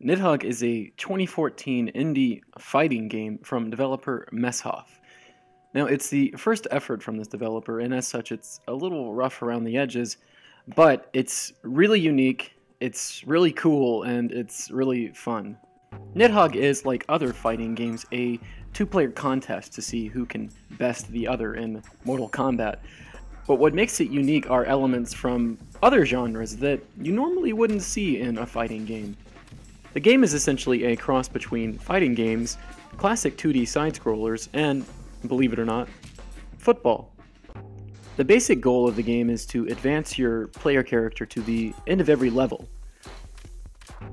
Nidhogg is a 2014 indie fighting game from developer Messhoff. Now, it's the first effort from this developer, and as such, it's a little rough around the edges, but it's really unique, it's really cool, and it's really fun. Nidhogg is, like other fighting games, a two-player contest to see who can best the other in Mortal Kombat. But what makes it unique are elements from other genres that you normally wouldn't see in a fighting game. The game is essentially a cross between fighting games, classic 2D side-scrollers, and, believe it or not, football. The basic goal of the game is to advance your player character to the end of every level.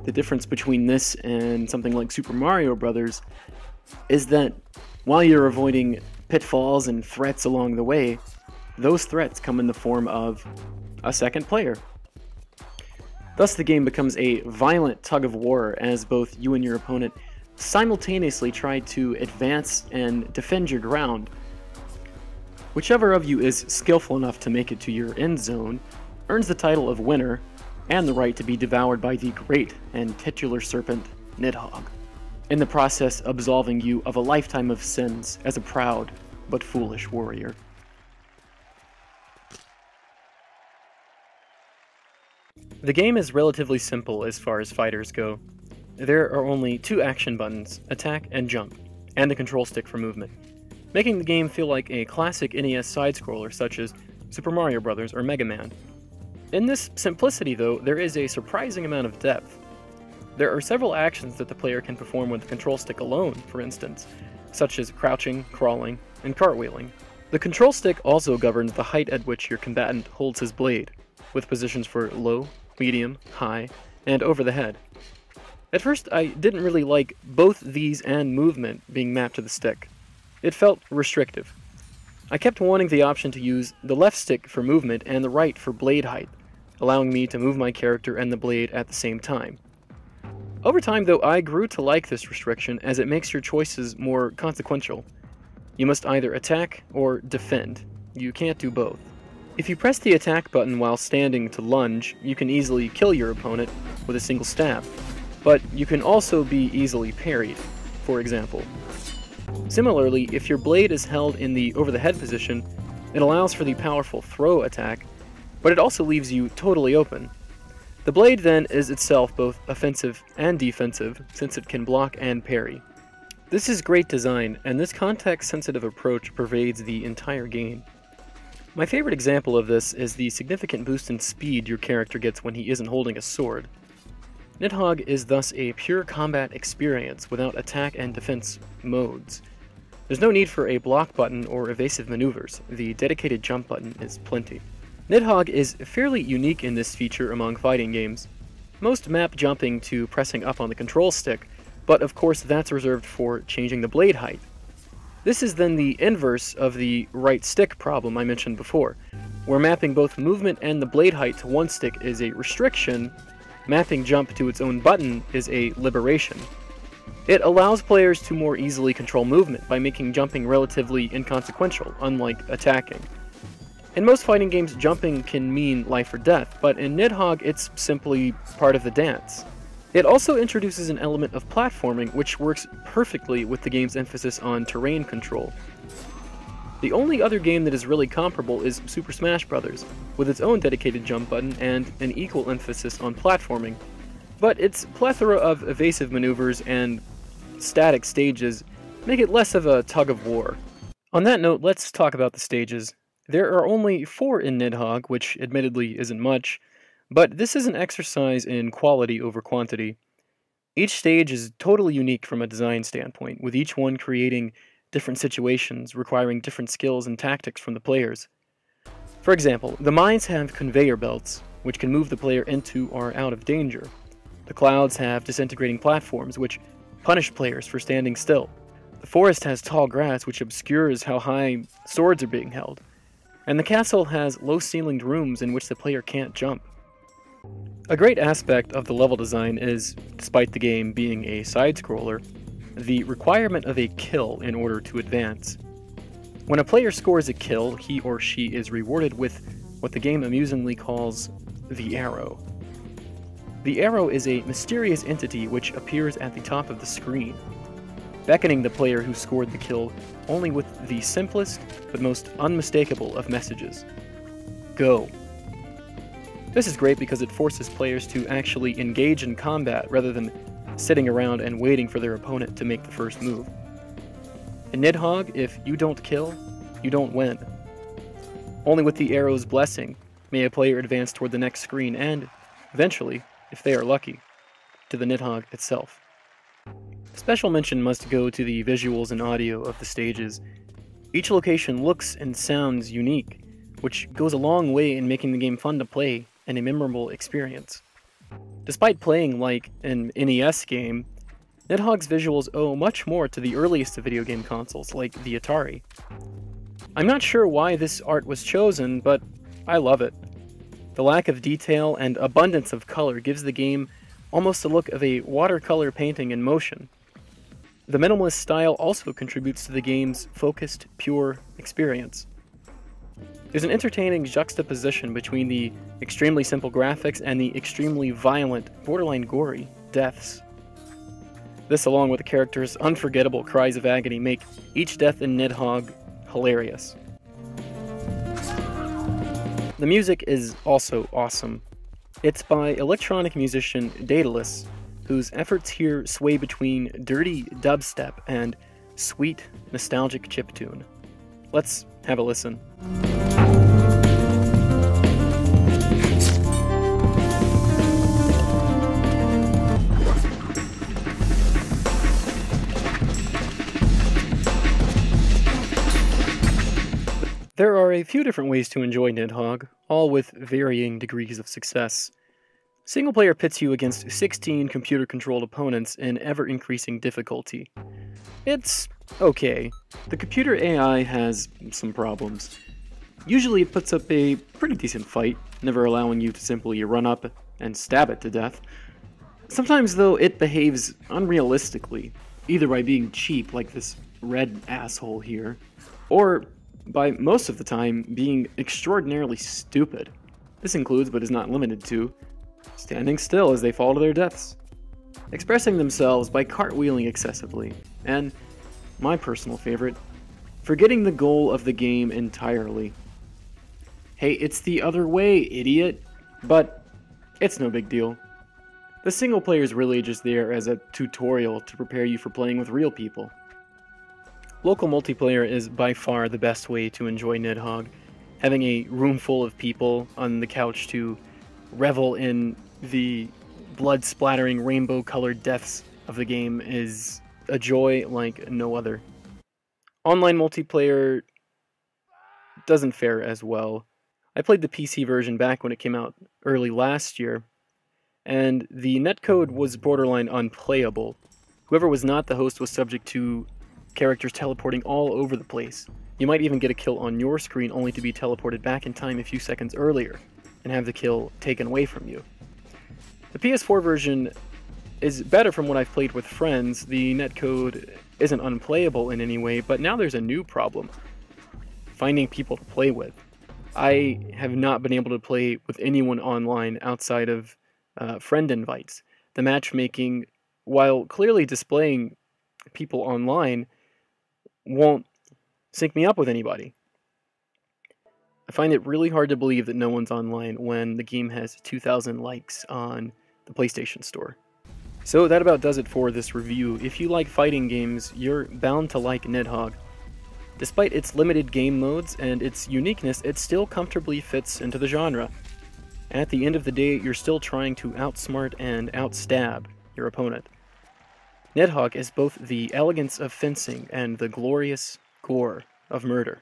The difference between this and something like Super Mario Bros. Is that while you're avoiding pitfalls and threats along the way, those threats come in the form of a second player. Thus, the game becomes a violent tug-of-war as both you and your opponent simultaneously try to advance and defend your ground. Whichever of you is skillful enough to make it to your end zone earns the title of winner and the right to be devoured by the great and titular serpent Nidhogg, in the process absolving you of a lifetime of sins as a proud but foolish warrior. The game is relatively simple as far as fighters go. There are only two action buttons, attack and jump, and the control stick for movement, making the game feel like a classic NES side-scroller such as Super Mario Bros. Or Mega Man. In this simplicity, though, there is a surprising amount of depth. There are several actions that the player can perform with the control stick alone, for instance, such as crouching, crawling, and cartwheeling. The control stick also governs the height at which your combatant holds his blade, with positions for low, medium, high, and over the head. At first, I didn't really like both these and movement being mapped to the stick. It felt restrictive. I kept wanting the option to use the left stick for movement and the right for blade height, allowing me to move my character and the blade at the same time. Over time, though, I grew to like this restriction as it makes your choices more consequential. You must either attack or defend. You can't do both. If you press the attack button while standing to lunge, you can easily kill your opponent with a single stab, but you can also be easily parried, for example. Similarly, if your blade is held in the over-the-head position, it allows for the powerful throw attack, but it also leaves you totally open. The blade then is itself both offensive and defensive, since it can block and parry. This is great design, and this context-sensitive approach pervades the entire game. My favorite example of this is the significant boost in speed your character gets when he isn't holding a sword. Nidhogg is thus a pure combat experience without attack and defense modes. There's no need for a block button or evasive maneuvers. The dedicated jump button is plenty. Nidhogg is fairly unique in this feature among fighting games. Most map jumping to pressing up on the control stick, but of course that's reserved for changing the blade height. This is then the inverse of the right stick problem I mentioned before, where mapping both movement and the blade height to one stick is a restriction, mapping jump to its own button is a liberation. It allows players to more easily control movement by making jumping relatively inconsequential, unlike attacking. In most fighting games, jumping can mean life or death, but in Nidhogg it's simply part of the dance. It also introduces an element of platforming which works perfectly with the game's emphasis on terrain control. The only other game that is really comparable is Super Smash Bros., with its own dedicated jump button and an equal emphasis on platforming, but its plethora of evasive maneuvers and static stages make it less of a tug-of-war. On that note, let's talk about the stages. There are only 4 in Nidhogg, which admittedly isn't much, but this is an exercise in quality over quantity. Each stage is totally unique from a design standpoint, with each one creating different situations requiring different skills and tactics from the players. For example, the mines have conveyor belts, which can move the player into or out of danger. The clouds have disintegrating platforms, which punish players for standing still. The forest has tall grass, which obscures how high swords are being held. And the castle has low-ceilinged rooms in which the player can't jump. A great aspect of the level design is, despite the game being a side-scroller, the requirement of a kill in order to advance. When a player scores a kill, he or she is rewarded with what the game amusingly calls the arrow. The arrow is a mysterious entity which appears at the top of the screen, beckoning the player who scored the kill only with the simplest but most unmistakable of messages: go. This is great because it forces players to actually engage in combat rather than sitting around and waiting for their opponent to make the first move. In Nidhogg, if you don't kill, you don't win. Only with the arrow's blessing may a player advance toward the next screen and, eventually, if they are lucky, to the Nidhogg itself. Special mention must go to the visuals and audio of the stages. Each location looks and sounds unique, which goes a long way in making the game fun to play and a memorable experience. Despite playing like an NES game, Nidhogg's visuals owe much more to the earliest of video game consoles, like the Atari. I'm not sure why this art was chosen, but I love it. The lack of detail and abundance of color gives the game almost the look of a watercolor painting in motion. The minimalist style also contributes to the game's focused, pure experience. There's an entertaining juxtaposition between the extremely simple graphics and the extremely violent, borderline gory, deaths. This, along with the characters' unforgettable cries of agony, make each death in Nidhogg hilarious. The music is also awesome. It's by electronic musician Daedalus, whose efforts here sway between dirty dubstep and sweet, nostalgic chiptune. Let's have a listen. There are a few different ways to enjoy Nidhogg, all with varying degrees of success. Single player pits you against 16 computer-controlled opponents in ever-increasing difficulty. It's okay. The computer AI has some problems. Usually it puts up a pretty decent fight, never allowing you to simply run up and stab it to death. Sometimes, though, it behaves unrealistically, either by being cheap, like this red asshole here, or by most of the time being extraordinarily stupid. This includes, but is not limited to, standing still as they fall to their deaths, expressing themselves by cartwheeling excessively, and, my personal favorite, forgetting the goal of the game entirely. Hey, it's the other way, idiot! But it's no big deal. The single player is really just there as a tutorial to prepare you for playing with real people. Local multiplayer is by far the best way to enjoy Nidhogg. Having a room full of people on the couch to revel in the blood-splattering, rainbow-colored deaths of the game is a joy like no other. Online multiplayer doesn't fare as well. I played the PC version back when it came out early last year, and the netcode was borderline unplayable. Whoever was not the host was subject to characters teleporting all over the place. You might even get a kill on your screen only to be teleported back in time a few seconds earlier and have the kill taken away from you. The PS4 version is better from what I've played with friends. The netcode isn't unplayable in any way, but now there's a new problem: finding people to play with. I have not been able to play with anyone online outside of friend invites. The matchmaking, while clearly displaying people online, won't sync me up with anybody. I find it really hard to believe that no one's online when the game has 2,000 likes on the PlayStation Store. So that about does it for this review. If you like fighting games, you're bound to like Nidhogg. Despite its limited game modes and its uniqueness, it still comfortably fits into the genre. At the end of the day, you're still trying to outsmart and outstab your opponent. Nidhogg is both the elegance of fencing and the glorious gore of murder.